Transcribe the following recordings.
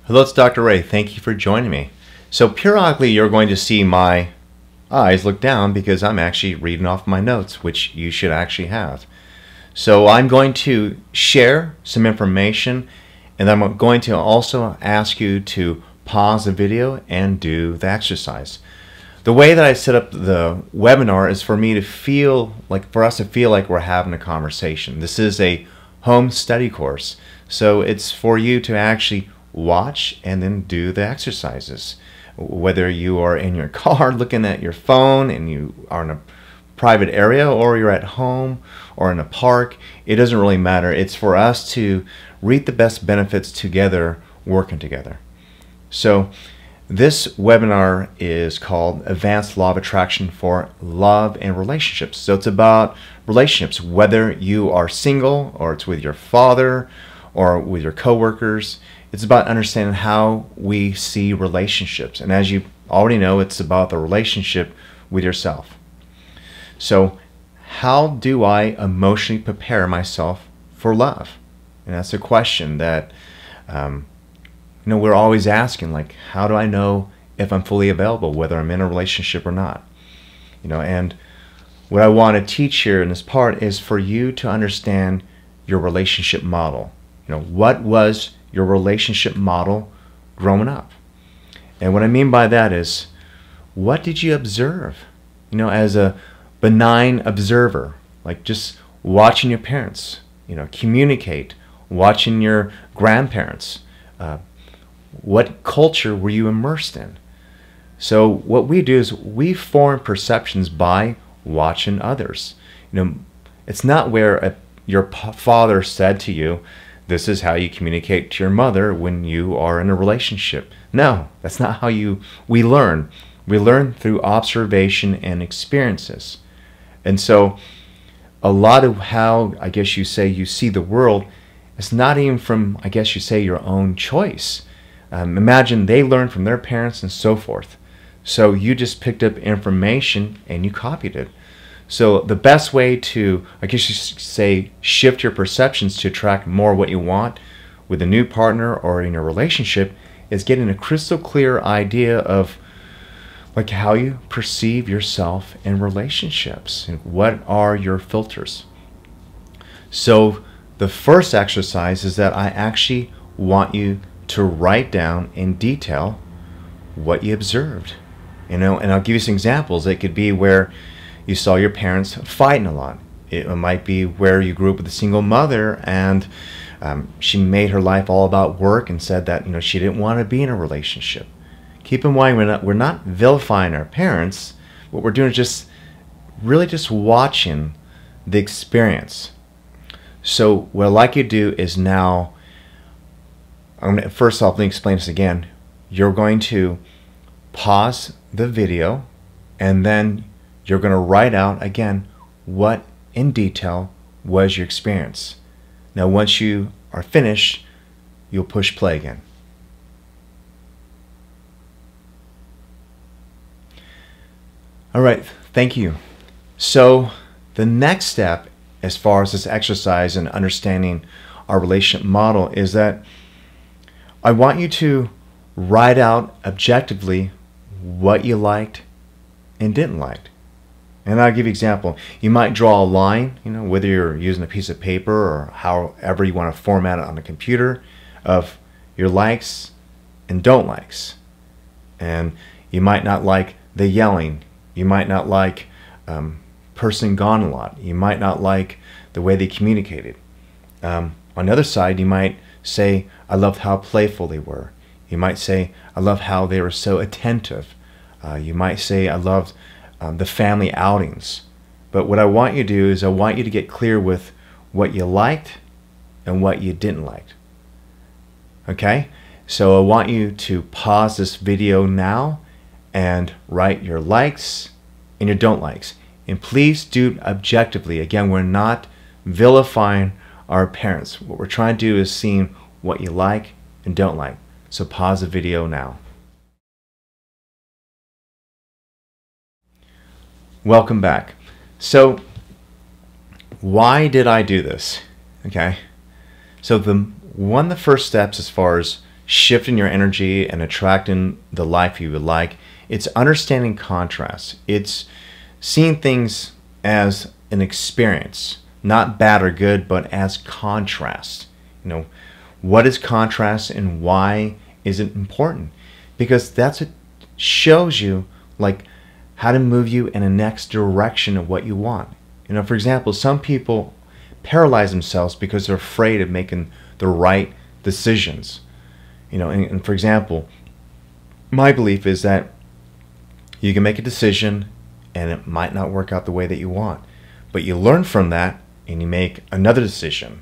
Hello, it's Dr. Ray. Thank you for joining me. So periodically you're going to see my eyes look down because I'm actually reading off my notes, which you should actually have. So I'm going to share some information, and I'm going to also ask you to pause the video and do the exercise. The way that I set up the webinar is for us to feel like we're having a conversation. This is a home study course, so it's for you to actually watch and then do the exercises. Whether you are in your car looking at your phone and you are in a private area, or you're at home or in a park, it doesn't really matter. It's for us to reap the best benefits together, working together. So this webinar is called Advanced Law of Attraction for Love and Relationships. So it's about relationships, whether you are single or it's with your father or with your coworkers. It's about understanding how we see relationships. And as you already know, it's about the relationship with yourself. So how do I emotionally prepare myself for love? And that's a question that we're always asking, like, how do I know if I'm fully available, whether I'm in a relationship or not? And what I want to teach here in this part is for you to understand your relationship model. What was your relationship model growing up? And what I mean by that is, what did you observe? As a benign observer, like just watching your parents, communicate, watching your grandparents. What culture were you immersed in? So what we do is we form perceptions by watching others. It's not where your father said to you, this is how you communicate to your mother when you are in a relationship. No, that's not how we learn. We learn through observation and experiences. And so a lot of how, you see the world is not even from, your own choice. Imagine they learned from their parents and so forth. So you just picked up information and you copied it. So the best way to, shift your perceptions to attract more what you want with a new partner or in a relationship is getting a crystal clear idea of how you perceive yourself in relationships and what are your filters. So the first exercise is that I actually want you to write down in detail what you observed. And I'll give you some examples. It could be where you saw your parents fighting a lot. It might be where you grew up with a single mother and she made her life all about work and said that she didn't want to be in a relationship. Keep in mind, we're not vilifying our parents. What we're doing is just watching the experience. So what I'd like you to do is now, first off, let me explain this again. You're going to pause the video and then you're going to write out again what in detail was your experience. Now once you are finished, you'll push play again. Alright, thank you. So the next step as far as this exercise and understanding our relationship model is that I want you to write out objectively what you liked and didn't like. And I'll give you an example. You might draw a line, whether you're using a piece of paper or however you want to format it on the computer, of your likes and don't likes. And you might not like the yelling. You might not like person gone a lot. You might not like the way they communicated. On the other side, you might say, I loved how playful they were. You might say, I love how they were so attentive. You might say, I loved the family outings. But what I want you to do is I want you to get clear with what you liked and what you didn't like. Okay? So I want you to pause this video now and write your likes and your don't likes. And please do it objectively. Again, we're not vilifying our parents. What we're trying to do is seeing what you like and don't like. So pause the video now. Welcome back. So why did I do this? Okay, so one of the first steps as far as shifting your energy and attracting the life you would like. It's understanding contrast. It's seeing things as an experience, not bad or good, but as contrast. You know, what is contrast and why is it important? Because that's what shows you like how to move you in the next direction of what you want. You know, for example, some people paralyze themselves because they're afraid of making the right decisions. You know, and for example, my belief is that you can make a decision and it might not work out the way that you want, but you learn from that and you make another decision.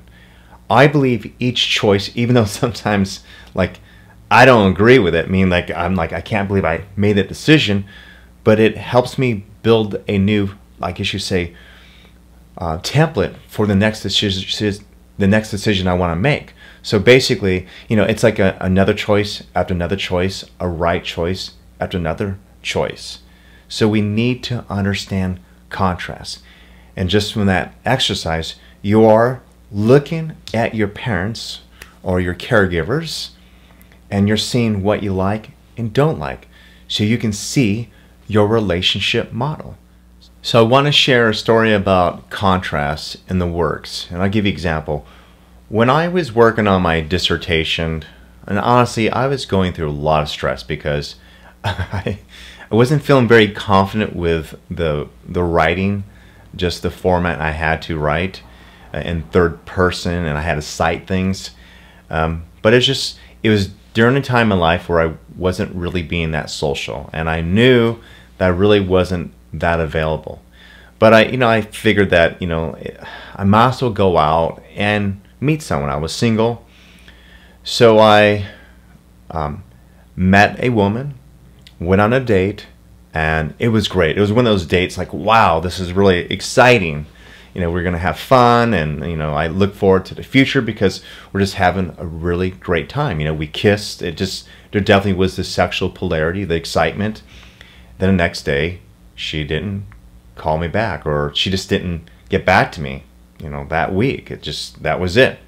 I believe each choice, even though sometimes like I don't agree with it, I'm like I can't believe I made that decision, but it helps me build a new, I guess you say, template for the next decision I want to make. So basically, you know, it's like another choice after another choice, a right choice after another choice. So we need to understand contrast. And just from that exercise, you are looking at your parents or your caregivers, and you're seeing what you like and don't like, so you can see your relationship model. So I want to share a story about contrast in the works, and I'll give you an example. When I was working on my dissertation, and honestly, I was going through a lot of stress because I wasn't feeling very confident with the writing, just the format I had to write in third person, and I had to cite things. But it was during a time in life where I wasn't really being that social, and I knew that I really wasn't that available. But I figured that, I might as well go out and meet someone. I was single, so I met a woman, went on a date, and it was great. It was one of those dates like, wow, this is really exciting. We're gonna have fun, and I look forward to the future because we're just having a really great time. We kissed. There definitely was this sexual polarity, the excitement. Then the next day, she didn't call me back, or she just didn't get back to me. That week, that was it.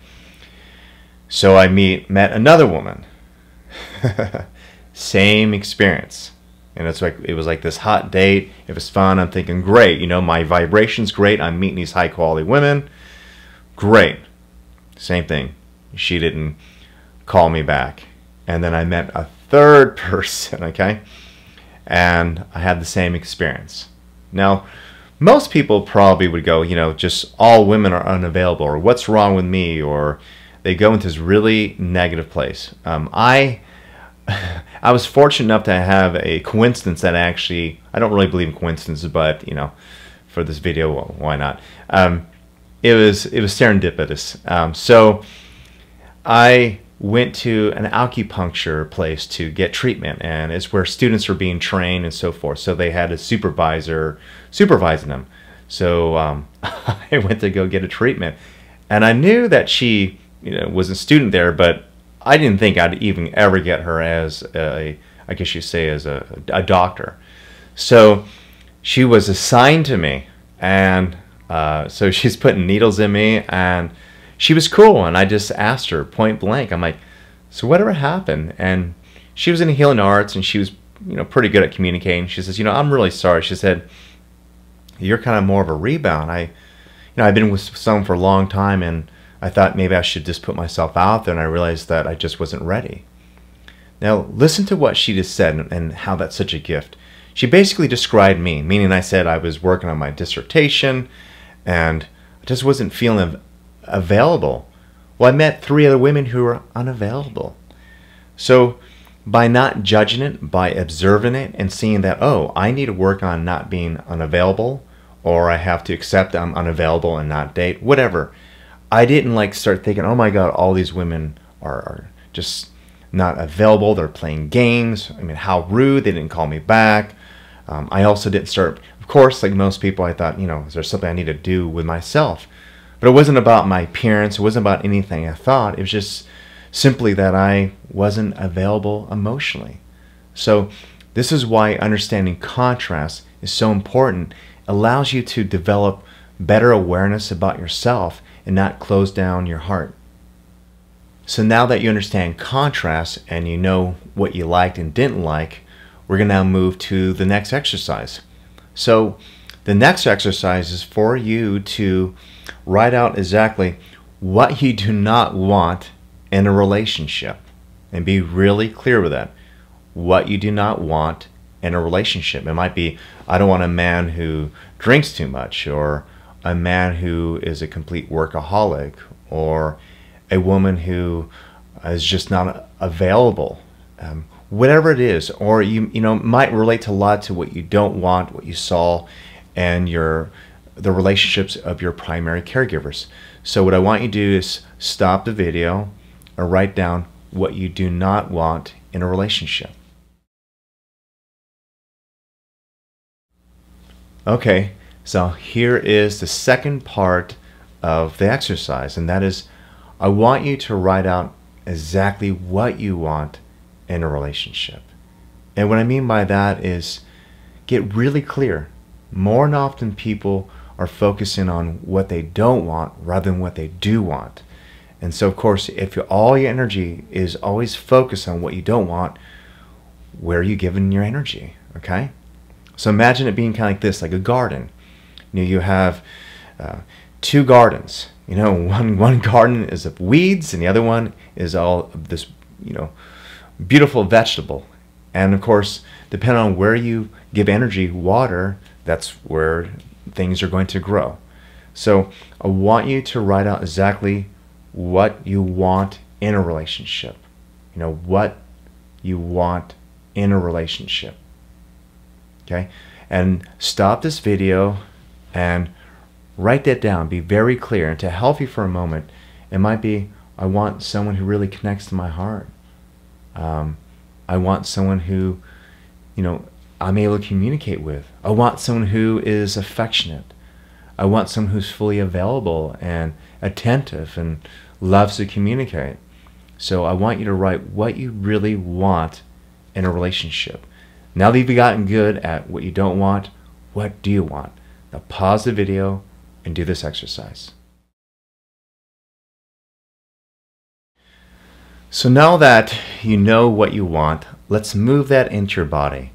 So I met another woman. Same experience. And it was like this hot date. It was fun. I'm thinking, great, my vibration's great. I'm meeting these high quality women. Great. Same thing. She didn't call me back. And then I met a third person, okay? And I had the same experience. Now, most people probably would go, just all women are unavailable, or what's wrong with me, or they go into this really negative place. I was fortunate enough to have a coincidence that I don't really believe in coincidences, but for this video, well, why not? It was serendipitous. So I went to an acupuncture place to get treatment, and it's where students are being trained and so forth. So they had a supervisor supervising them. So I went to go get a treatment, and I knew that she was a student there, but I didn't think I'd even ever get her as I guess you say, as a doctor. So she was assigned to me, and so she's putting needles in me, and she was cool, and I just asked her point blank, I'm like, so whatever happened? And she was in healing arts, and she was pretty good at communicating. She says, I'm really sorry. She said, you're kind of more of a rebound. I've been with someone for a long time, and I thought maybe I should just put myself out there, and I realized that I just wasn't ready. Now, listen to what she just said and how that's such a gift. She basically described me, meaning I said I was working on my dissertation, and I just wasn't feeling available. Well, I met 3 other women who were unavailable. So by not judging it, by observing it and seeing that, oh, I need to work on not being unavailable, or I have to accept I'm unavailable and not date, whatever. I didn't start thinking, oh my God, all these women are just not available. They're playing games. I mean, how rude. They didn't call me back. I also didn't start, of course, like most people, I thought, is there something I need to do with myself? But it wasn't about my appearance. It wasn't about anything I thought. It was just simply that I wasn't available emotionally. So this is why understanding contrast is so important. It allows you to develop better awareness about yourself and not close down your heart. So now that you understand contrast and you know what you liked and didn't like, we're going to now move to the next exercise. So the next exercise is for you to write out exactly what you do not want in a relationship, and be really clear with that. What you do not want in a relationship. It might be, I don't want a man who drinks too much, or a man who is a complete workaholic, or a woman who is just not available. Whatever it is, or you might relate to a lot to what you don't want, what you saw, and the relationships of your primary caregivers. So what I want you to do is stop the video or write down what you do not want in a relationship. Okay, so here is the second part of the exercise, and that is, I want you to write out exactly what you want in a relationship. And what I mean by that is, get really clear. More than often, people are focusing on what they don't want rather than what they do want. And so, of course, if all your energy is always focused on what you don't want, where are you giving your energy? Okay? So imagine it being kind of like this, like a garden. You have two gardens. One garden is of weeds, and the other one is all of this, beautiful vegetable. And of course, depending on where you give energy, water, that's where things are going to grow. So I want you to write out exactly what you want in a relationship. What you want in a relationship. Okay? And stop this video and write that down. Be very clear. And to help you for a moment, it might be, I want someone who really connects to my heart. I want someone who, I'm able to communicate with. I want someone who is affectionate. I want someone who's fully available and attentive and loves to communicate. So I want you to write what you really want in a relationship. Now that you've gotten good at what you don't want, what do you want? Now pause the video and do this exercise. So now that you know what you want, let's move that into your body.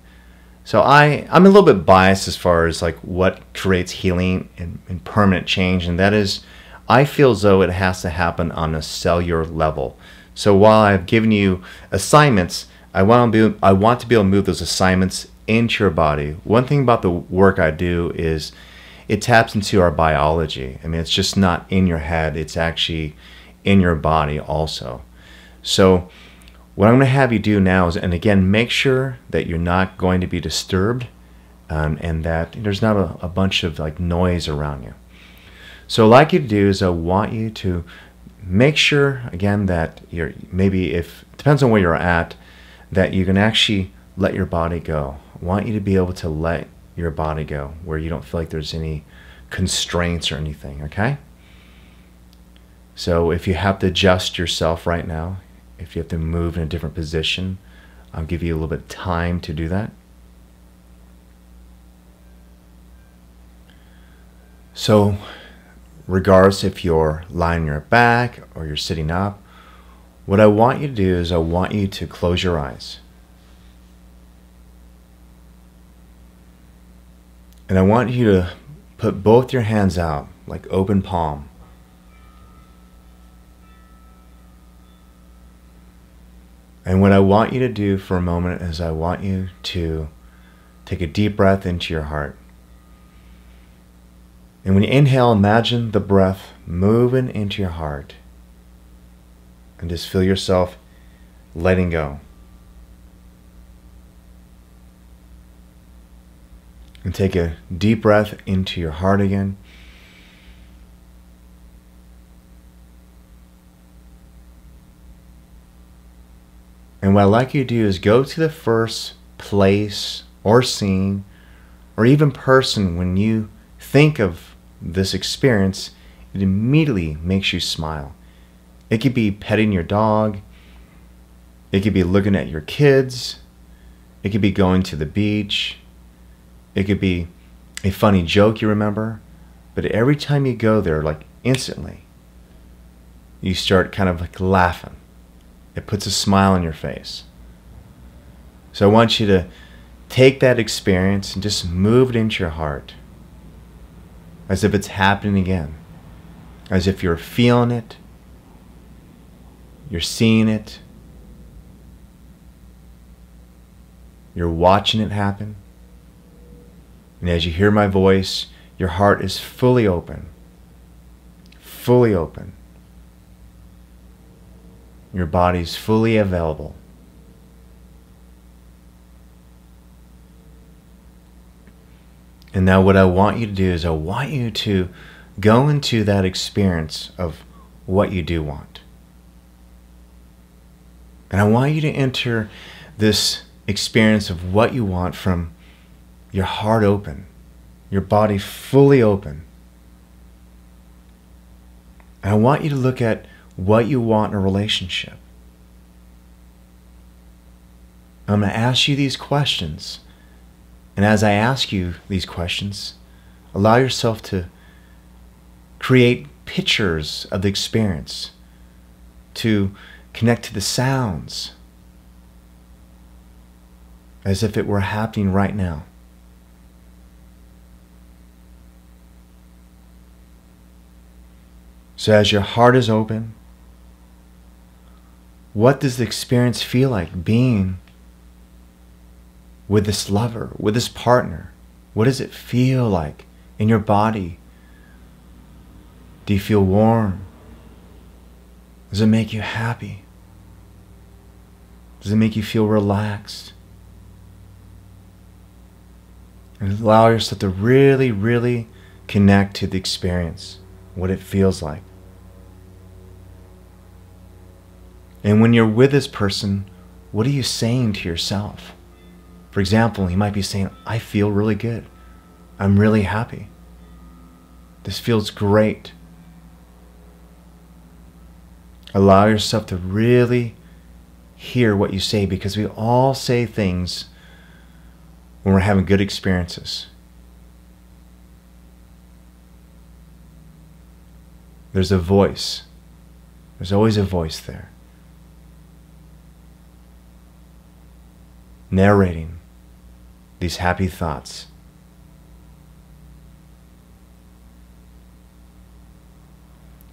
So I'm a little bit biased as far as like what creates healing and permanent change, and that is, I feel as though it has to happen on a cellular level. So while I've given you assignments, I want to be able to move those assignments into your body. One thing about the work I do is it taps into our biology. I mean, it's just not in your head, it's actually in your body also. So what I'm going to have you do now is, and again, make sure that you're not going to be disturbed and that there's not a bunch of like noise around you. So what I'd like you to do is I want you to make sure, again, that you're, maybe if, it depends on where you're at, that you can actually let your body go. I want you to be able to let your body go where you don't feel like there's any constraints or anything, okay? So if you have to adjust yourself right now, if you have to move in a different position, I'll give you a little bit of time to do that. So regardless if you're lying on your back or you're sitting up, what I want you to do is I want you to close your eyes. And I want you to put both your hands out like open palm. And what I want you to do for a moment is I want you to take a deep breath into your heart. And when you inhale, imagine the breath moving into your heart. And just feel yourself letting go. And take a deep breath into your heart again. And what I'd like you to do is go to the first place or scene or even person when you think of this experience, it immediately makes you smile. It could be petting your dog. It could be looking at your kids. It could be going to the beach. It could be a funny joke you remember. But every time you go there, like instantly, you start kind of like laughing. It puts a smile on your face. So I want you to take that experience and just move it into your heart as if it's happening again, as if you're feeling it, you're seeing it, you're watching it happen. And as you hear my voice, your heart is fully open. Fully open. Your body's fully available. And now what I want you to do is I want you to go into that experience of what you do want. And I want you to enter this experience of what you want from your heart open, your body fully open. And I want you to look at what you want in a relationship. I'm going to ask you these questions. And as I ask you these questions, allow yourself to create pictures of the experience, to connect to the sounds as if it were happening right now. So as your heart is open, what does the experience feel like being with this lover, with this partner? What does it feel like in your body? Do you feel warm? Does it make you happy? Does it make you feel relaxed? And allow yourself to really, really connect to the experience, what it feels like. And when you're with this person, what are you saying to yourself? For example, you might be saying, I feel really good. I'm really happy. This feels great. Allow yourself to really hear what you say, because we all say things when we're having good experiences. There's a voice. There's always a voice there, narrating these happy thoughts.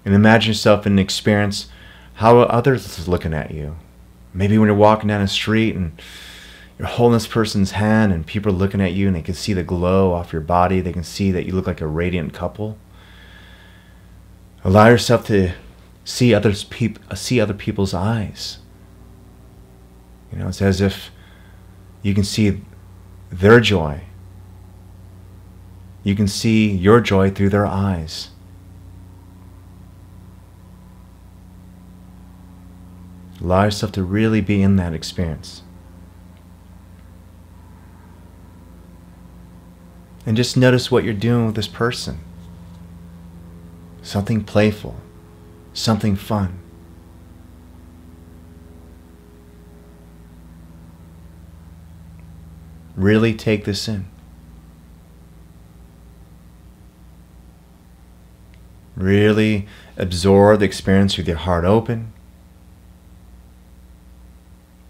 And imagine yourself in an experience, how are others looking at you? Maybe when you're walking down the street and you're holding this person's hand and people are looking at you and they can see the glow off your body. They can see that you look like a radiant couple. Allow yourself to see other people's eyes. You know, it's as if you can see their joy. You can see your joy through their eyes. Allow yourself to really be in that experience. And just notice what you're doing with this person. Something playful, something fun. Really take this in. Really absorb the experience with your heart open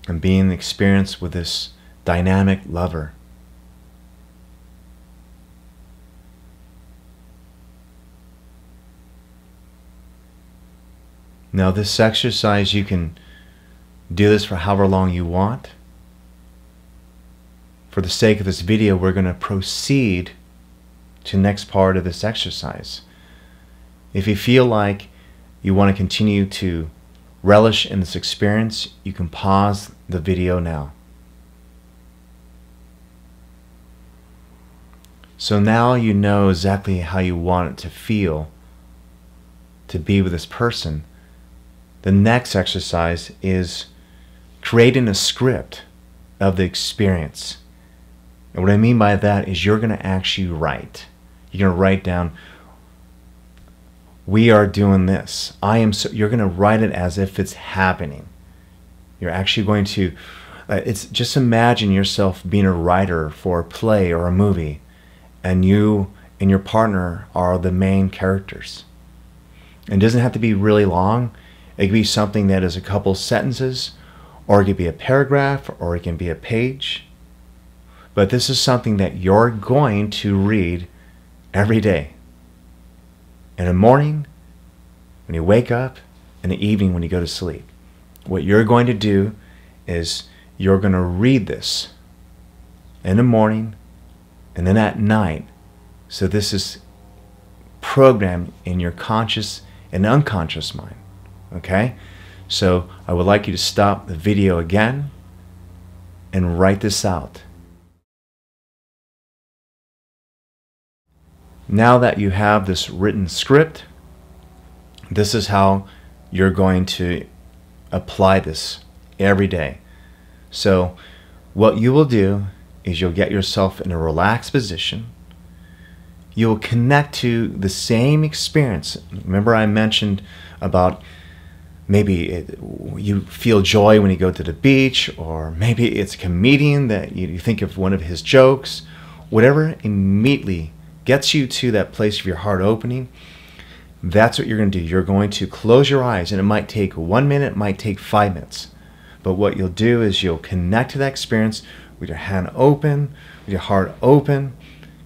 and be in the experience with this dynamic lover. Now this exercise, you can do this for however long you want. For the sake of this video, we're going to proceed to the next part of this exercise. If you feel like you want to continue to relish in this experience, you can pause the video now. So now you know exactly how you want it to feel to be with this person. The next exercise is creating a script of the experience. And what I mean by that is you're going to actually write. You're going to write down, we are doing this. You're going to write it as if it's happening. You're actually going to, just imagine yourself being a writer for a play or a movie, and you and your partner are the main characters. It doesn't have to be really long. It could be something that is a couple sentences, or it could be a paragraph, or it can be a page. But this is something that you're going to read every day. In the morning, when you wake up, in the evening when you go to sleep. What you're going to do is you're going to read this in the morning and then at night. So this is programmed in your conscious and unconscious mind. Okay? So I would like you to stop the video again and write this out. Now that you have this written script, this is how you're going to apply this every day. So what you will do is you'll get yourself in a relaxed position. You'll connect to the same experience. Remember I mentioned about maybe you feel joy when you go to the beach, or maybe it's a comedian that you think of one of his jokes. Whatever immediately gets you to that place of your heart opening, that's what you're going to do. You're going to close your eyes, and it might take 1 minute, it might take 5 minutes. But what you'll do is you'll connect to that experience with your hand open, with your heart open,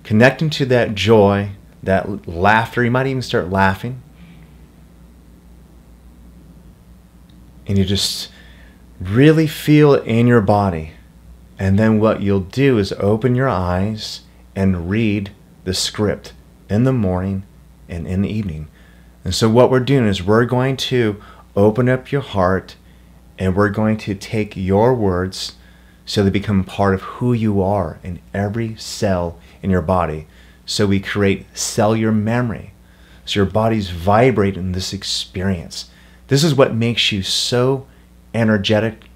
connecting to that joy, that laughter. You might even start laughing. And you just really feel it in your body. And then what you'll do is open your eyes and read the script in the morning and in the evening. And so what we're doing is we're going to open up your heart, and we're going to take your words so they become part of who you are in every cell in your body. So we create cellular memory. So your body's vibrating in this experience. This is what makes you so energetically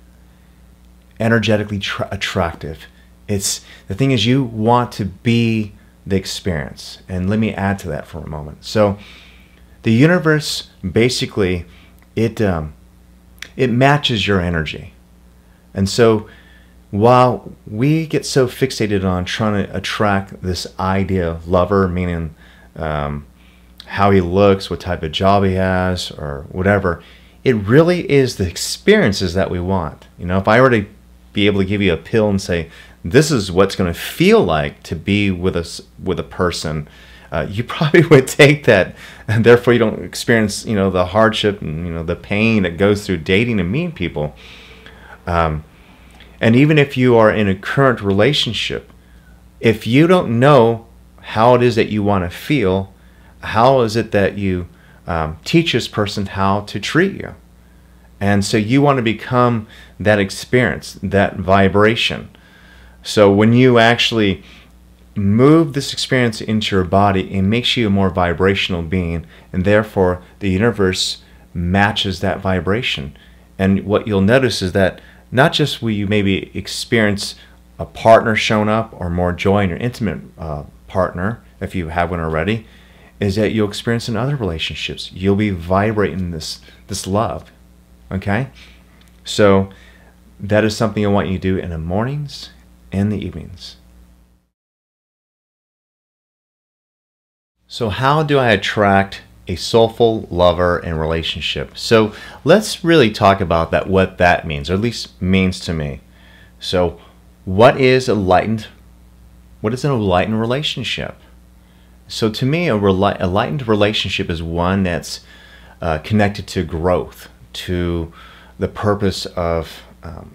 attractive. It's the thing is, you want to be the experience. And let me add to that for a moment. So the universe basically, it matches your energy. And so while we get so fixated on trying to attract this idea of lover, meaning how he looks, what type of job he has, or whatever, it really is the experiences that we want. You know, if I were to be able to give you a pill and say, this is what's going to feel like to be with a person, you probably would take that, and therefore you don't experience, you know, the hardship and, you know, the pain that goes through dating and meeting people. And even if you are in a current relationship, if you don't know how it is that you want to feel, how is it that you teach this person how to treat you? And so you want to become that experience, that vibration. So when you actually move this experience into your body, it makes you a more vibrational being, and therefore the universe matches that vibration. And what you'll notice is that not just will you maybe experience a partner showing up, or more joy in your intimate partner, if you have one already, is that you'll experience in other relationships. You'll be vibrating this love. Okay? So that is something I want you to do in the mornings and the evenings. So how do I attract a soulful lover and relationship? So let's really talk about that, what that means, or at least means to me. So what is an enlightened relationship? So to me, a enlightened relationship is one that's connected to growth, to the purpose of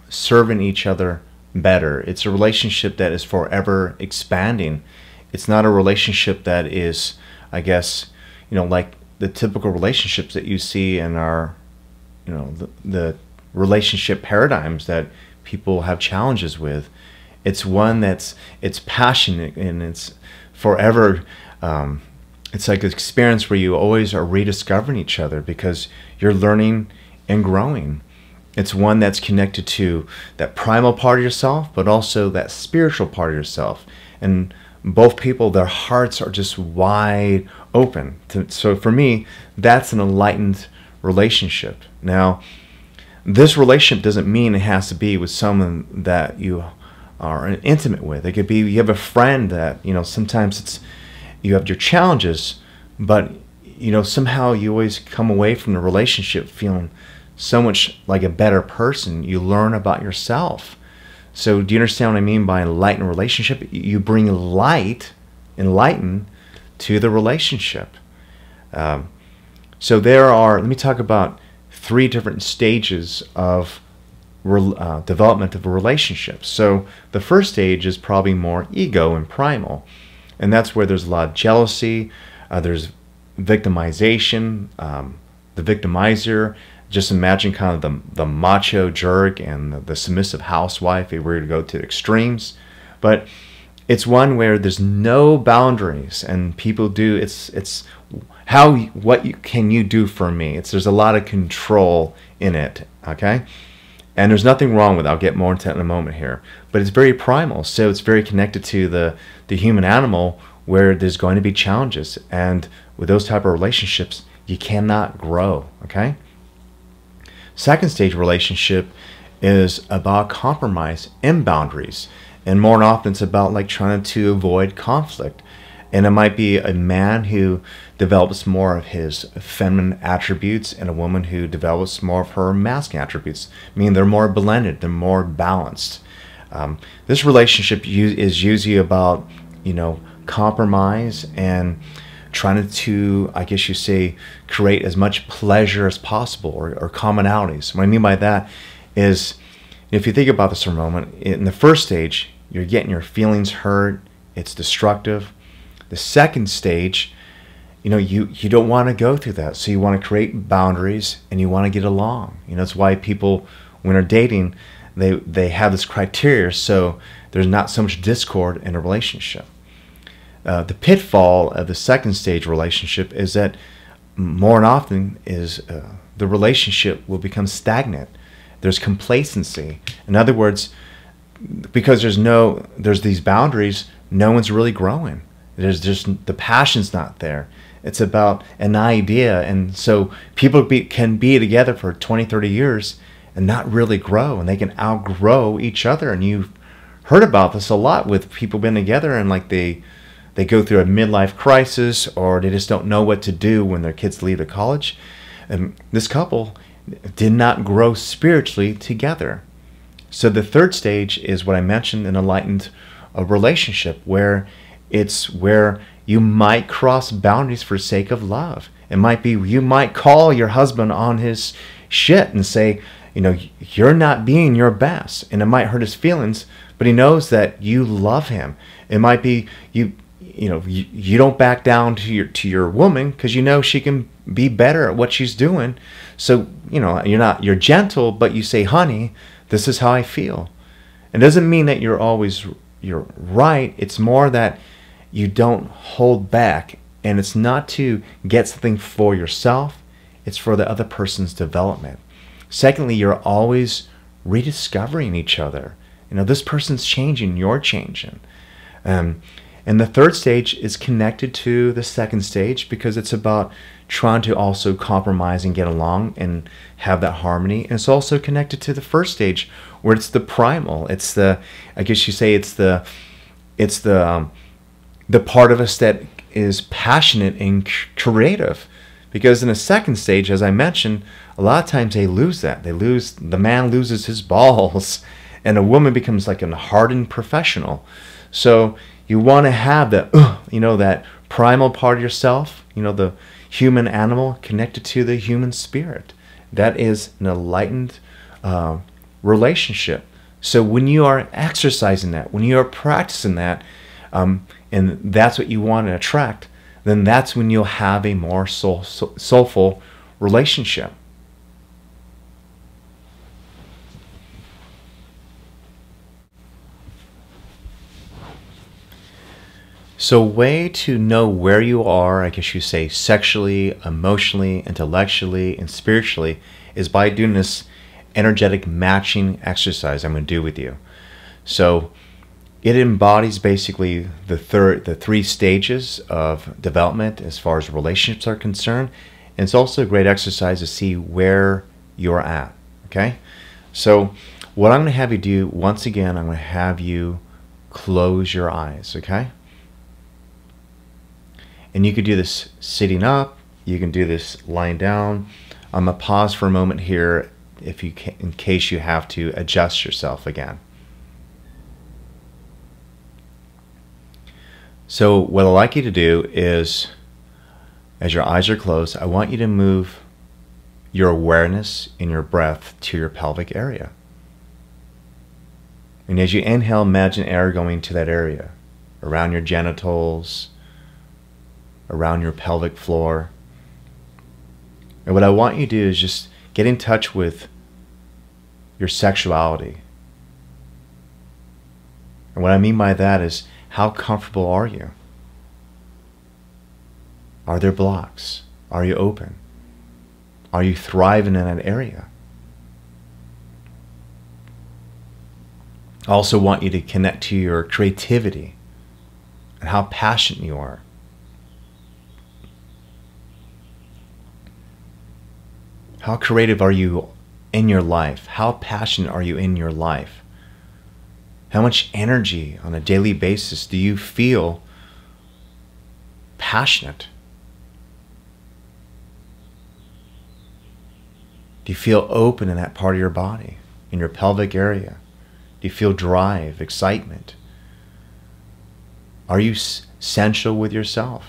serving each other better. It's a relationship that is forever expanding. It's not a relationship that is, I guess, you know, like the typical relationships that you see in our, you know, the relationship paradigms that people have challenges with. It's one it's passionate, and it's forever. It's like an experience where you always are rediscovering each other because you're learning and growing. It's one that's connected to that primal part of yourself, but also that spiritual part of yourself. And both people, their hearts are just wide open. So for me, that's an enlightened relationship. Now, this relationship doesn't mean it has to be with someone that you are intimate with. It could be you have a friend that, you know, sometimes you have your challenges, but somehow you always come away from the relationship feeling so much like a better person. You learn about yourself. So do you understand what I mean by enlightened relationship? You bring enlighten to the relationship. So let me talk about 3 different stages of development of a relationship. So the first stage is probably more ego and primal. And that's where there's a lot of jealousy, there's victimization, the victimizer. Just imagine kind of the macho jerk and the submissive housewife if we were to go to extremes. But it's one where there's no boundaries, and people do, it's can you do for me? There's a lot of control in it, okay? And there's nothing wrong with it. I'll get more into that in a moment here. But it's very primal, so it's very connected to the human animal, where there's going to be challenges. And with those type of relationships, you cannot grow, okay? Second stage relationship is about compromise and boundaries. And more often it's about like trying to avoid conflict. And it might be a man who develops more of his feminine attributes and a woman who develops more of her masculine attributes. Meaning they're more blended, they're more balanced. This relationship is usually about, compromise and trying to, I guess you say, create as much pleasure as possible, or commonalities. What I mean by that is, if you think about this for a moment, in the first stage, you're getting your feelings hurt, it's destructive. The second stage, you don't want to go through that, so you want to create boundaries and you want to get along. That's why people, when they're dating, they have this criteria, so there's not so much discord in a relationship. The pitfall of the second stage relationship is that more often the relationship will become stagnant. There's complacency. In other words, because there's these boundaries, no one's really growing. There's just, the passion's not there. It's about an idea. And so people can be together for 20, 30 years and not really grow, and they can outgrow each other. And you've heard about this a lot with people being together, and like they go through a midlife crisis, or they just don't know what to do when their kids leave to college. And this couple did not grow spiritually together. So the third stage is what I mentioned, an enlightened relationship, where you might cross boundaries for sake of love. It might be, you might call your husband on his shit and say, you're not being your best, and it might hurt his feelings, but he knows that you love him. It might be you don't back down to your woman because she can be better at what she's doing. So you're gentle, but you say, honey, this is how I feel. It doesn't mean that you're right. It's more that you don't hold back, and it's not to get something for yourself. It's for the other person's development. Secondly, you're always rediscovering each other. This person's changing, you're changing. And the third stage is connected to the second stage, because it's about trying to also compromise and get along and have that harmony. And it's also connected to the first stage, where it's the primal. It's the part of us that is passionate and creative. Because in the second stage, as I mentioned, a lot of times they lose that. The man loses his balls, and a woman becomes like a hardened professional. So you want to have that, that primal part of yourself, the human animal connected to the human spirit. That is an enlightened relationship. So when you are exercising that, when you are practicing that, and that's what you want to attract, then that's when you'll have a more soulful relationship. So a way to know where you are, I guess you say, sexually, emotionally, intellectually, and spiritually, is by doing this energetic matching exercise I'm going to do with you. So it embodies basically the 3 stages of development as far as relationships are concerned. And it's also a great exercise to see where you're at. Okay? So what I'm going to have you do, once again, I'm going to have you close your eyes. Okay? And you could do this sitting up, You can do this lying down. I'm going to pause for a moment here if you can, in case you have to adjust yourself again. So what I'd like you to do is, as your eyes are closed, I want you to move your awareness in your breath to your pelvic area. And as you inhale, imagine air going to that area, around your genitals, around your pelvic floor. And what I want you to do is just get in touch with your sexuality. And what I mean by that is, how comfortable are you? Are there blocks? Are you open? Are you thriving in that area? I also want you to connect to your creativity and how passionate you are. How creative are you in your life? How passionate are you in your life? How much energy on a daily basis do you feel passionate? Do you feel open in that part of your body, in your pelvic area? Do you feel drive, excitement? Are you sensual with yourself?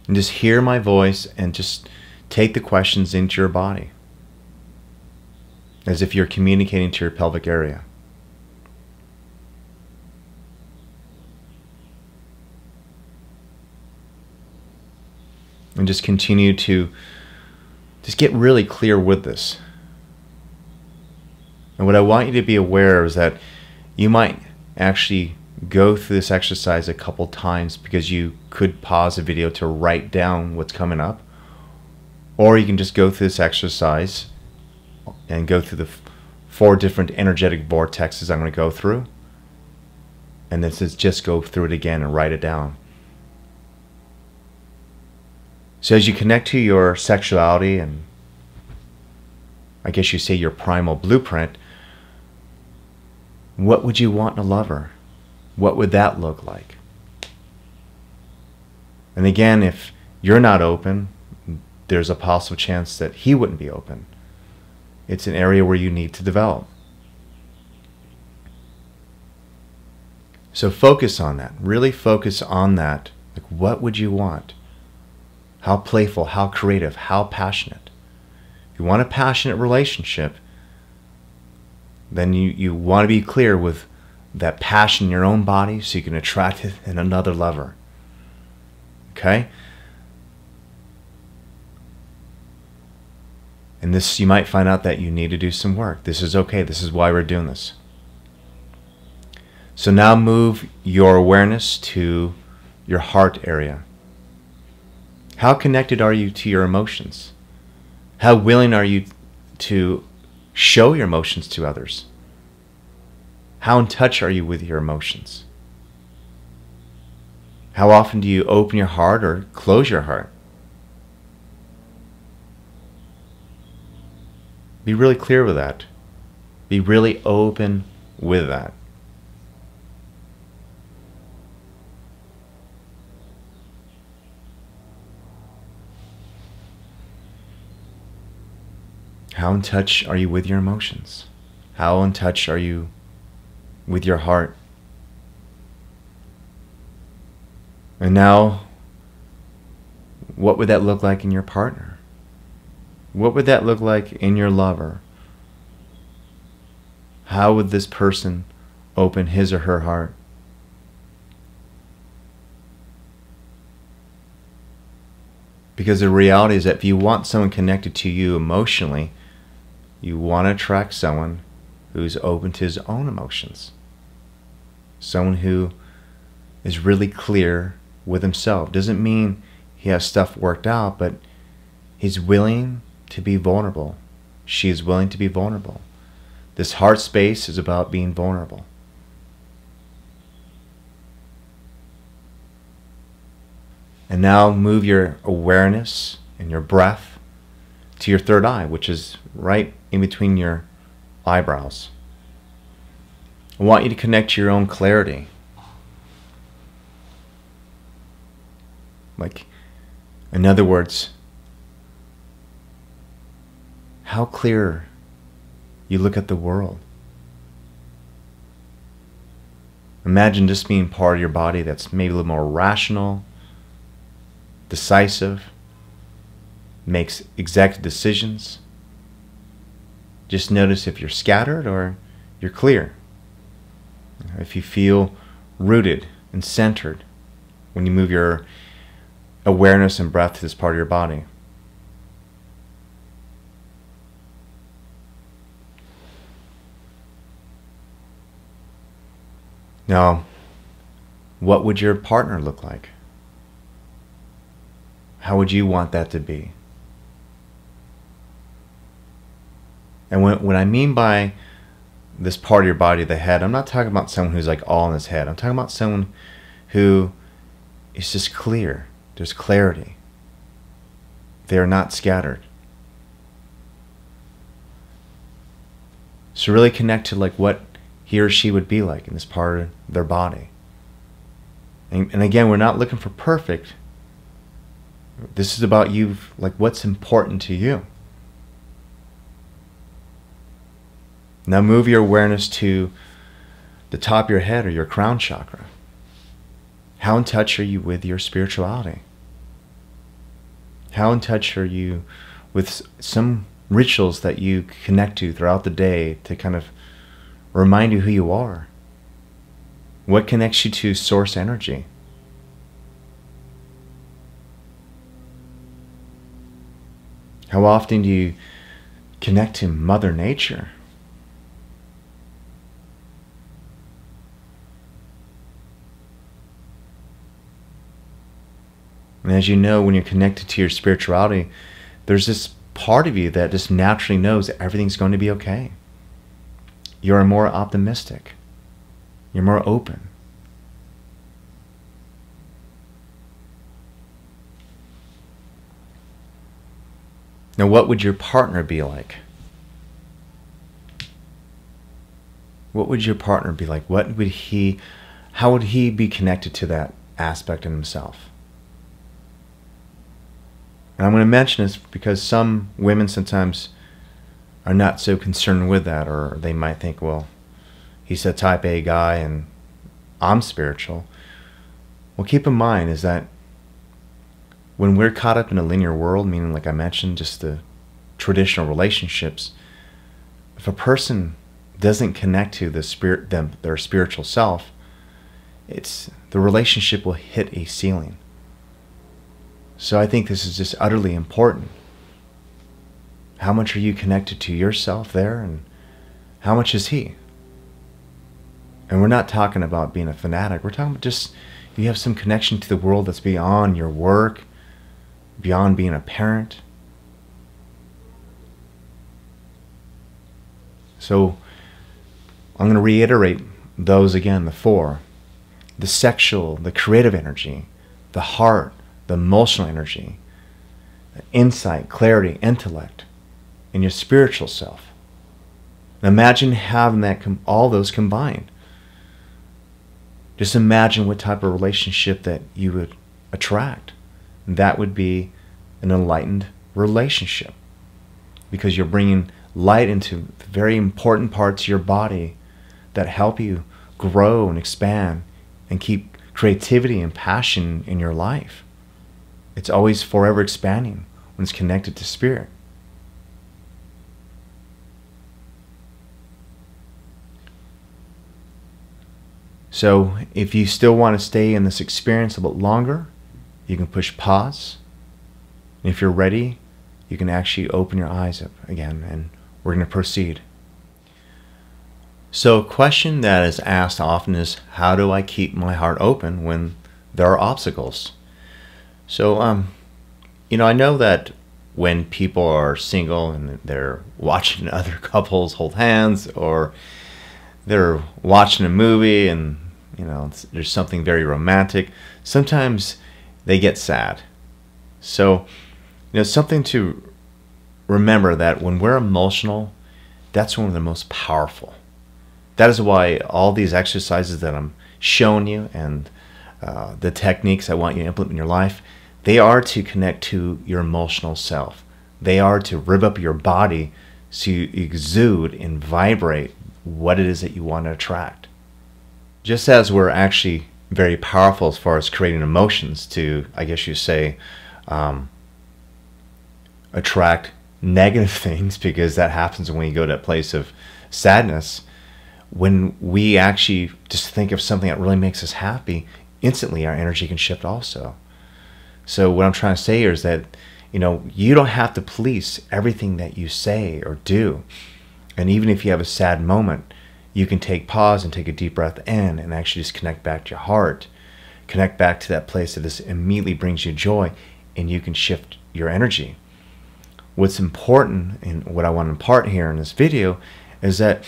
And just hear my voice and just take the questions into your body, as if you're communicating to your pelvic area. And just continue to just get really clear with this. And what I want you to be aware of is that you might actually go through this exercise a couple times, because you could pause the video to write down what's coming up. Or you can just go through this exercise and go through the 4 different energetic vortexes I'm going to go through. And this is just go through it again and write it down. So as you connect to your sexuality, and I guess you say your primal blueprint, what would you want in a lover? What would that look like? And again, if you're not open, there's a possible chance that he wouldn't be open. It's an area where you need to develop. So focus on that. Really focus on that. Like, what would you want? How playful, how creative, how passionate. If you want a passionate relationship, then you want to be clear with that passion in your own body so you can attract it in another lover. Okay? And this, you might find out that you need to do some work. This is okay. This is why we're doing this. So now move your awareness to your heart area. How connected are you to your emotions? How willing are you to show your emotions to others? How in touch are you with your emotions? How often do you open your heart or close your heart? Be really clear with that. Be really open with that. How in touch are you with your emotions? How in touch are you with your heart? And now, what would that look like in your partner? What would that look like in your lover? How would this person open his or her heart? Because the reality is that if you want someone connected to you emotionally, you want to attract someone who's open to his own emotions. Someone who is really clear with himself. Doesn't mean he has stuff worked out, but he's willing to be vulnerable. She is willing to be vulnerable. This heart space is about being vulnerable. And now move your awareness and your breath to your third eye, which is right in between your eyebrows. I want you to connect to your own clarity. Like, in other words, how clear you look at the world. Imagine just being part of your body that's maybe a little more rational, decisive, makes exact decisions. Just notice if you're scattered or you're clear. If you feel rooted and centered when you move your awareness and breath to this part of your body. Now, what would your partner look like? How would you want that to be? And what I mean by this part of your body, the head, I'm not talking about someone who's like all in his head. I'm talking about someone who is just clear. There's clarity. They are not scattered. So really connect to like what he or she would be like in this part of their body. And again, we're not looking for perfect. This is about you, like what's important to you. Now move your awareness to the top of your head or your crown chakra. How in touch are you with your spirituality? How in touch are you with some rituals that you connect to throughout the day to kind of remind you who you are? What connects you to source energy? How often do you connect to Mother Nature? And as you know, when you're connected to your spirituality, there's this part of you that just naturally knows that everything's going to be okay. You're more optimistic. You're more open. Now, what would your partner be like? What would your partner be like? How would he be connected to that aspect in himself? And I'm going to mention this because some women sometimes are not so concerned with that, or they might think, well, he's a type A guy and I'm spiritual. Well, keep in mind is that when we're caught up in a linear world, meaning like I mentioned, just the traditional relationships, if a person doesn't connect to their spiritual self, the relationship will hit a ceiling. So I think this is just utterly important. How much are you connected to yourself there, and how much is he? And we're not talking about being a fanatic. We're talking about just you have some connection to the world that's beyond your work, beyond being a parent. So I'm going to reiterate those again, the four. The sexual, the creative energy, the heart, the emotional energy, the insight, clarity, intellect, and your spiritual self. And imagine having that all those combined. Just imagine what type of relationship that you would attract. And that would be an enlightened relationship, because you're bringing light into the very important parts of your body that help you grow and expand and keep creativity and passion in your life. It's always forever expanding when it's connected to spirit. So if you still want to stay in this experience a bit longer, you can push pause. And if you're ready, you can actually open your eyes up again, and we're going to proceed. So a question that is asked often is, how do I keep my heart open when there are obstacles? So, I know that when people are single and they're watching other couples hold hands, or they're watching a movie and, there's something very romantic, sometimes they get sad. So, something to remember that when we're emotional, that's one of the most powerful. That is why all these exercises that I'm showing you and the techniques I want you to implement in your life, They are to connect to your emotional self. They are to rev up your body so you exude and vibrate what it is that you want to attract. Just as we're actually very powerful as far as creating emotions to, I guess you say, attract negative things, because that happens when you go to a place of sadness. When we actually just think of something that really makes us happy, instantly our energy can shift also. So what I'm trying to say here is that, you don't have to police everything that you say or do. And even if you have a sad moment, you can take pause and take a deep breath in and actually just connect back to your heart, connect back to that place that just immediately brings you joy, and you can shift your energy. What's important, and what I want to impart here in this video, is that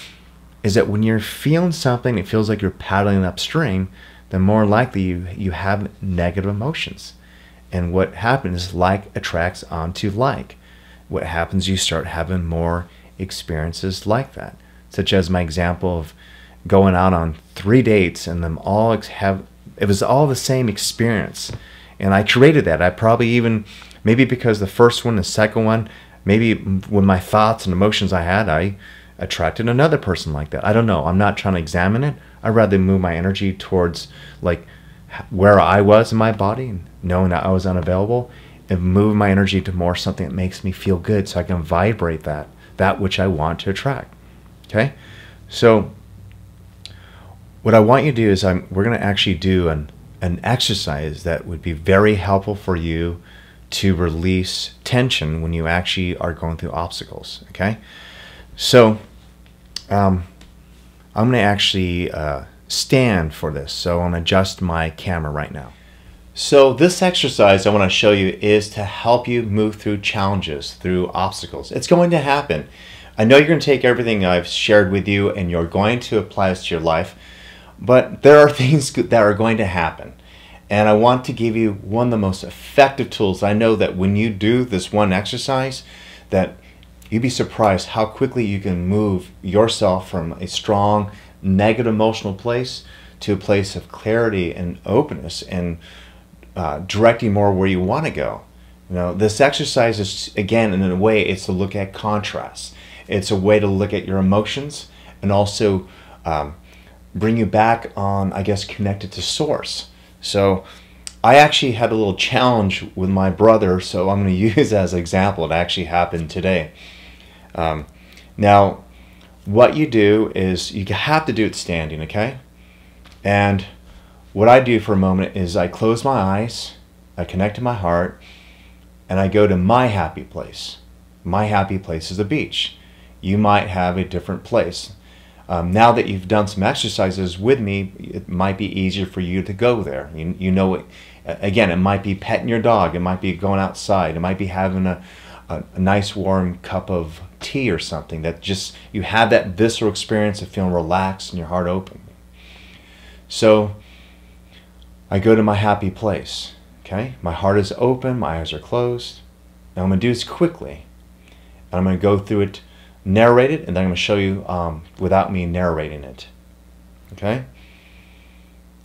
when you're feeling something that feels like you're paddling upstream, then more likely you have negative emotions. And what happens is like attracts onto like. What happens, you start having more experiences like that. Such as my example of going out on 3 dates and them all it was all the same experience. And I created that. I probably even, maybe because the first one, the second one, maybe with my thoughts and emotions I had, I attracted another person like that. I don't know. I'm not trying to examine it. I'd rather move my energy towards like where I was in my body, knowing that I was unavailable, and move my energy to more something that makes me feel good so I can vibrate that which I want to attract. Okay? So what I want you to do is we're going to actually do an exercise that would be very helpful for you to release tension when you actually are going through obstacles. Okay? So I'm going to actually stand for this. So I'm going to adjust my camera right now. So this exercise I want to show you is to help you move through challenges, through obstacles. It's going to happen. I know you're going to take everything I've shared with you and you're going to apply this to your life, but there are things that are going to happen. And I want to give you one of the most effective tools. I know that when you do this one exercise, that you'd be surprised how quickly you can move yourself from a strong, negative emotional place to a place of clarity and openness and directing more where you want to go. This exercise is, again, in a way, it's to look at contrast. It's a way to look at your emotions and also bring you back on, I guess, connected to source. So I actually had a little challenge with my brother, so I'm going to use that as an example. It actually happened today. Now, what you do is you have to do it standing, okay? And what I do for a moment is I close my eyes, I connect to my heart, and I go to my happy place. My happy place is the beach. You might have a different place. Now that you've done some exercises with me, it might be easier for you to go there. You know, again, it might be petting your dog, it might be going outside, it might be having a nice warm cup of tea or something, that just you have that visceral experience of feeling relaxed and your heart open. So I go to my happy place. Okay, my heart is open, my eyes are closed. Now I'm going to do this quickly, and I'm going to go through it, narrate it, and then I'm going to show you without me narrating it. Okay,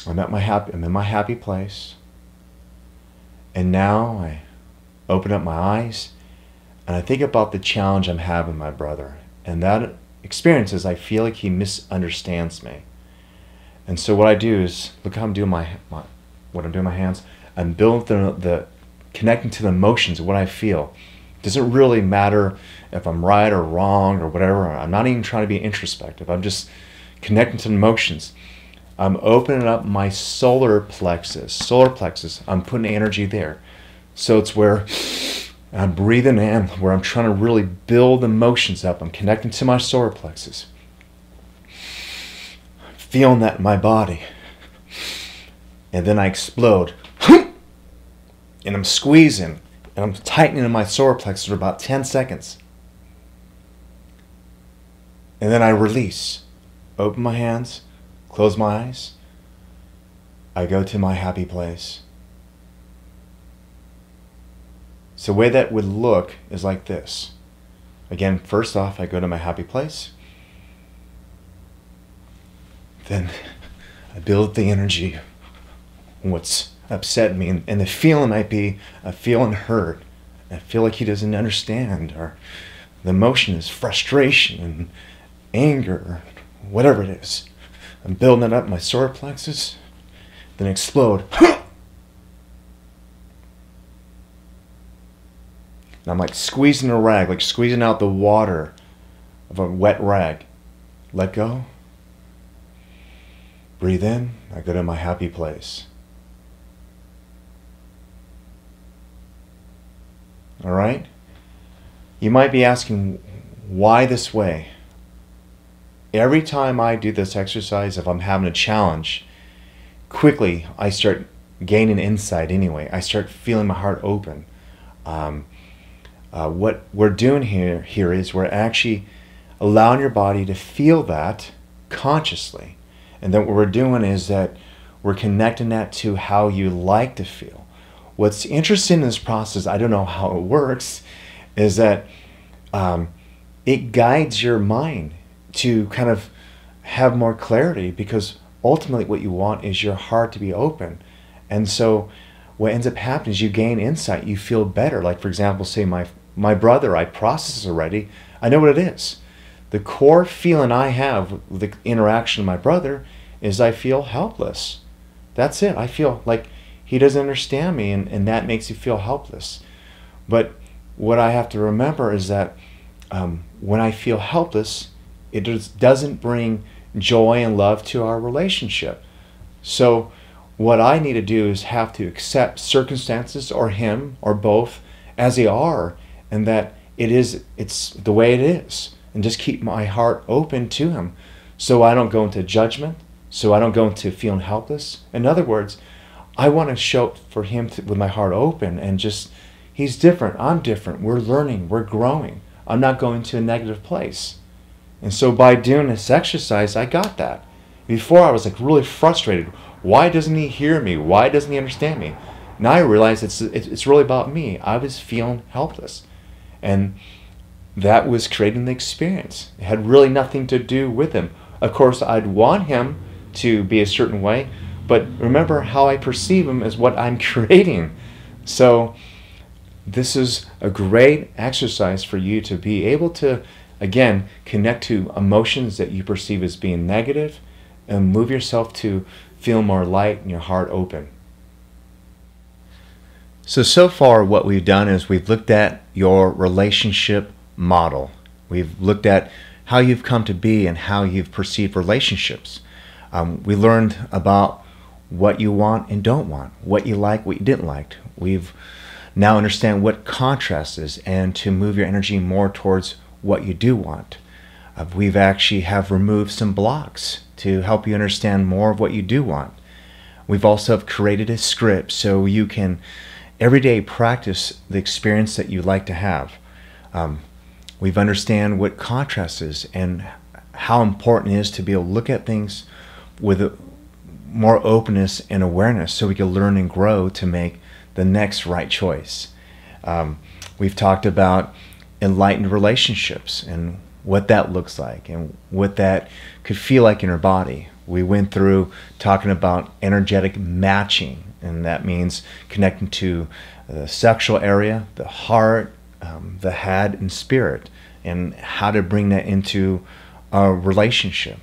I'm in my happy place, and now I open up my eyes. And I think about the challenge I'm having with my brother. And that experience is I feel like he misunderstands me. And so what I do is, look how I'm doing what I'm doing with my hands. I'm building connecting to the emotions of what I feel. It doesn't really matter if I'm right or wrong or whatever. I'm not even trying to be introspective. I'm just connecting to the emotions. I'm opening up my solar plexus. I'm putting energy there. So it's where I'm breathing in, where I'm trying to really build emotions up. I'm connecting to my solar plexus. Feeling that in my body. And then I explode. And I'm squeezing. And I'm tightening in my solar plexus for about 10 seconds. And then I release. Open my hands. Close my eyes. I go to my happy place. So the way that would look is like this. Again, first off, I go to my happy place. Then I build the energy, what's upset me, and the feeling might be feeling hurt. I feel like he doesn't understand, or the emotion is frustration and anger, or whatever it is. I'm building it up in my solar plexus, then explode. And I'm like squeezing a rag, like squeezing out the water of a wet rag. Let go. Breathe in. I go to my happy place. All right? You might be asking, why this way? Every time I do this exercise, if I'm having a challenge, quickly I start gaining insight anyway. I start feeling my heart open. What we're doing here is we're actually allowing your body to feel that consciously. And then what we're doing is that we're connecting that to how you like to feel. What's interesting in this process, I don't know how it works, is that it guides your mind to kind of have more clarity, because ultimately what you want is your heart to be open. And so what ends up happening is you gain insight, you feel better. Like, for example, say my brother, I process this already, I know what it is. The core feeling I have with the interaction with my brother is I feel helpless. That's it. I feel like he doesn't understand me, and that makes you feel helpless. But what I have to remember is that when I feel helpless, it doesn't bring joy and love to our relationship. So what I need to do is have to accept circumstances, or him, or both, as they are, and that it's the way it is, and just keep my heart open to him, so I don't go into judgment, so I don't go into feeling helpless. In other words, I want to show up for him with my heart open, and just, he's different, I'm different, we're learning, we're growing. I'm not going to a negative place. And so by doing this exercise, I got that. Before I was like really frustrated. Why doesn't he hear me? Why doesn't he understand me? Now I realize it's really about me. I was feeling helpless. And that was creating the experience. It had really nothing to do with him. Of course, I'd want him to be a certain way, but remember, how I perceive him is what I'm creating. So this is a great exercise for you to be able to, again, connect to emotions that you perceive as being negative, and move yourself to feel more light and your heart open. So far what we've done is we've looked at your relationship model. We've looked at how you've come to be and how you've perceived relationships. We learned about what you want and don't want, what you like, what you didn't like. We've now understand what contrast is, and to move your energy more towards what you do want. We've actually have removed some blocks to help you understand more of what you do want. We've also have created a script so you can every day practice the experience that you like to have. We've understand what contrast is and how important it is to be able to look at things with more openness and awareness, so we can learn and grow to make the next right choice. We've talked about enlightened relationships and what that looks like and what that could feel like in our body. We went through talking about energetic matching, and that means connecting to the sexual area, the heart, the head, and spirit, and how to bring that into a relationship.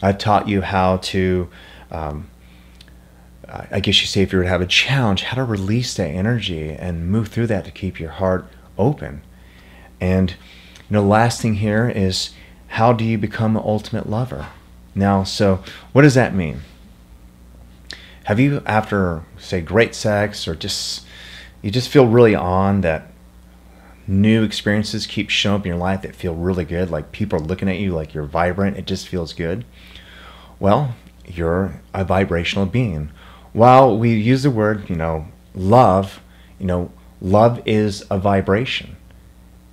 I taught you how to, I guess you say, if you were to have a challenge, how to release that energy and move through that to keep your heart open. And the last thing here is, how do you become an ultimate lover? Now, so what does that mean? Have you, after, say, great sex, or you just feel really on, that new experiences keep showing up in your life that feel really good, like people are looking at you like you're vibrant, it just feels good? Well, you're a vibrational being. While we use the word, love, love is a vibration.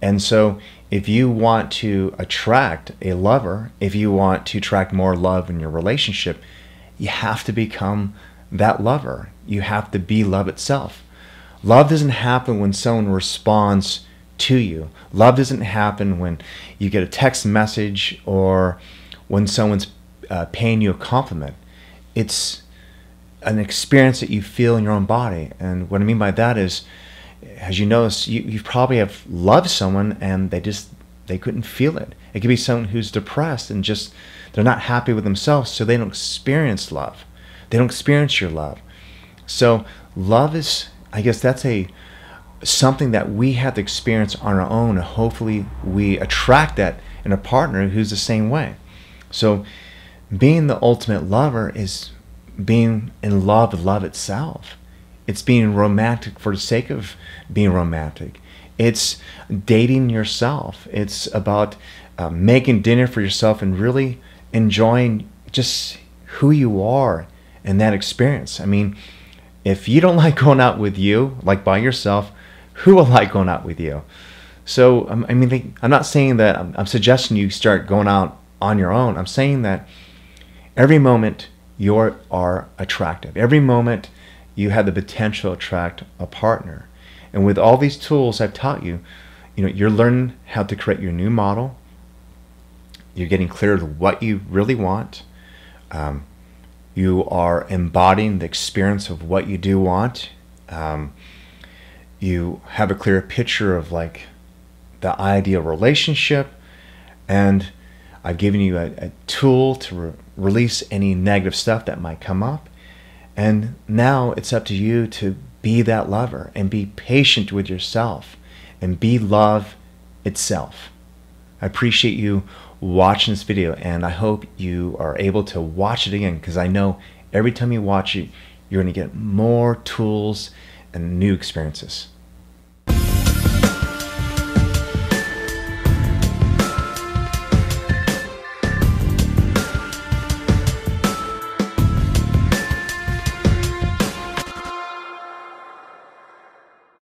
And so if you want to attract a lover, if you want to attract more love in your relationship, you have to become that lover. You have to be love itself. Love doesn't happen when someone responds to you. Love doesn't happen when you get a text message or when someone's paying you a compliment. It's an experience that you feel in your own body. And what I mean by that is, as you notice, you probably have loved someone and they couldn't feel it. It could be someone who's depressed and just they're not happy with themselves, so they don't experience love. They don't experience your love. So love is, I guess that's something that we have to experience on our own, and hopefully we attract that in a partner who's the same way. So being the ultimate lover is being in love with love itself. It's being romantic for the sake of being romantic. It's dating yourself. It's about making dinner for yourself and really enjoying just who you are in that experience. I mean, if you don't like going out with you, like by yourself, who will like going out with you? So, I mean, I'm not saying that I'm suggesting you start going out on your own. I'm saying that every moment you are attractive. Every moment you have the potential to attract a partner. And with all these tools I've taught you, you're learning how to create your new model. You're getting clear to what you really want. You are embodying the experience of what you do want. You have a clear picture of like the ideal relationship, and I've given you a tool to release any negative stuff that might come up. And now it's up to you to be that lover and be patient with yourself and be love itself. I appreciate you watching this video, and I hope you are able to watch it again, because I know every time you watch it, you're going to get more tools and new experiences.